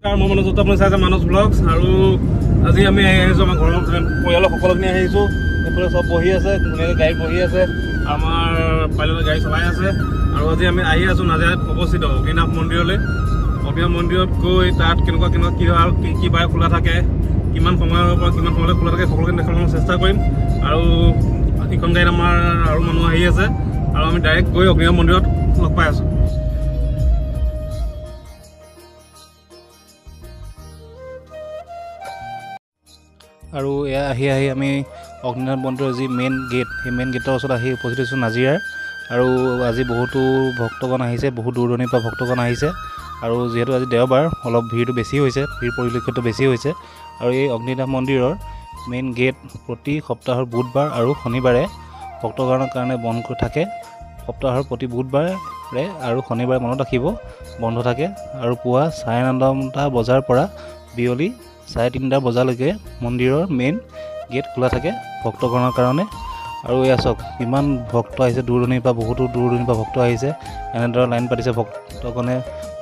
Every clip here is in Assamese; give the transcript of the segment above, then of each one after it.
মোৰ মনত আপুনি চাইছে মানস ব্লগছ আৰু আজি আমি আহিছোঁ আমাৰ ঘৰৰ পৰিয়ালৰ সকলোখিনি আহিছোঁ এইফালে চব বহি আছে ধুনীয়াকৈ গাড়ী বহি আছে আমাৰ পাইলটে গাড়ী চলাই আছে আৰু আজি আমি আহি আছোঁ নাজিৰাত অৱস্থিত অগ্নিনাভ মন্দিৰলৈ অগ্নিনাভ মন্দিৰত গৈ তাত কেনেকুৱা কি হয় আৰু কি বাৰে খোলা থাকে কিমান সময়ৰ পৰা কিমান সময়লৈ খোলা থাকে সকলোখিনি দেখাবলৈ চেষ্টা কৰিম আৰু ইখন গাড়ীত আমাৰ আৰু মানুহ আহি আছে আৰু আমি ডাইৰেক্ট গৈ অগ্নিনাভ মন্দিৰত লগ পাই আছোঁ আৰু এয়া আহি আমি অগ্নিনাভ মন্দিৰৰ যি মেইন গেট সেই মেইন গেটৰ ওচৰত আহি উপস্থিত হৈছোঁ নাজিৰাৰ আৰু আজি বহুতো ভক্তগণ আহিছে বহুত দূৰ দূৰণিৰ পৰা ভক্তগণ আহিছে আৰু যিহেতু আজি দেওবাৰ অলপ ভিৰটো বেছি হৈছে ভিৰ পৰিলক্ষিত বেছি হৈছে আৰু এই অগ্নিনাভ মন্দিৰৰ মেইন গেট প্ৰতি সপ্তাহৰ বুধবাৰ আৰু শনিবাৰে ভক্তগণৰ কাৰণে বন্ধ থাকে সপ্তাহৰ প্ৰতি বুধবাৰে আৰু শনিবাৰে মনত ৰাখিব বন্ধ থাকে আৰু পুৱা 9:30 বজাৰ পৰা বিয়লি 3:30 বজালৈকে মন্দিৰৰ মেইন গেট খোলা থাকে ভক্তগণৰ কাৰণে আৰু এয়া চাওক কিমান ভক্ত আহিছে দূৰ দূৰণিৰ পৰা বহুতো দূৰ দূৰণিৰ পৰা ভক্ত আহিছে এনেদৰে লাইন পাতিছে ভক্তগণে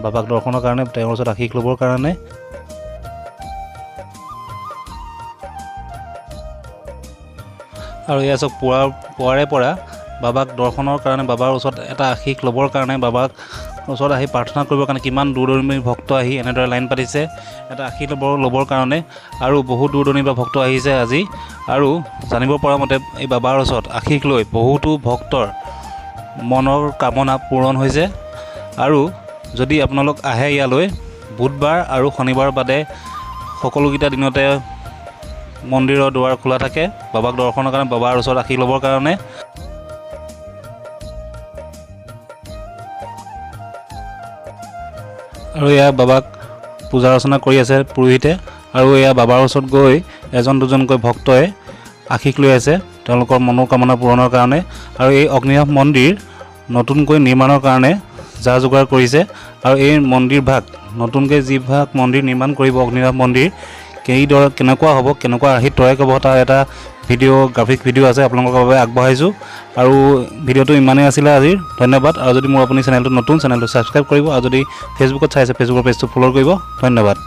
বাবাক দৰ্শনৰ কাৰণে তেওঁৰ ওচৰত আশীষ ল'বৰ কাৰণে আৰু এয়া চাওক পুৱাৰে পৰা বাবাক দৰ্শনৰ কাৰণে বাবাৰ ওচৰত এটা আশীষ ল'বৰ কাৰণে বাবাক ওচৰত আহি প্ৰাৰ্থনা কৰিবৰ কাৰণে কিমান দূৰ দূৰণিৰ ভক্ত আহি এনেদৰে লাইন পাতিছে এটা আশীষ ল'বৰ কাৰণে আৰু বহুত দূৰ দূৰণিৰ পৰা ভক্ত আহিছে আজি আৰু জানিব পৰা মতে এই বাবাৰ ওচৰত আশীষ লৈ বহুতো ভক্তৰ মনৰ কামনা পূৰণ হৈছে আৰু যদি আপোনালোক আহে ইয়ালৈ বুধবাৰ আৰু শনিবাৰ বাদে সকলোকেইটা দিনতে মন্দিৰৰ দুৱাৰ খোলা থাকে বাবাক দৰ্শনৰ কাৰণে বাবাৰ ওচৰত আশীষ ল'বৰ কাৰণে আৰু এয়া বাবাক পূজা অৰ্চনা কৰি আছে পুৰোহিতে আৰু এয়া বাবাৰ ওচৰত গৈ এজন দুজনকৈ ভক্তই আশীষ লৈ আছে তেওঁলোকৰ মনোকামনা পূৰণৰ কাৰণে আৰু এই অগ্নিনাভ মন্দিৰ নতুনকৈ নিৰ্মাণৰ কাৰণে যা যোগাৰ কৰিছে আৰু এই মন্দিৰভাগ নতুনকৈ যিভাগ মন্দিৰ নিৰ্মাণ কৰিব অগ্নিনাভ মন্দিৰ কেনেকুৱা হ'ব কেনেকুৱা আৰ্হিত তৈয়াৰ কৰিব তাৰ এটা গ্ৰাফিক ভিডিঅ' আছে আপোনালোকৰ বাবে আগবঢ়াইছোঁ আৰু ভিডিঅ'টো ইমানেই আছিলে আজিৰ ধন্যবাদ আৰু যদি মোৰ আপুনি চেনেলটো নতুন চেনেলটো ছাবস্ক্ৰাইব কৰিব আৰু যদি ফেচবুকত চাইছে ফেচবুকৰ পেজটো ফ'ল' কৰিব ধন্যবাদ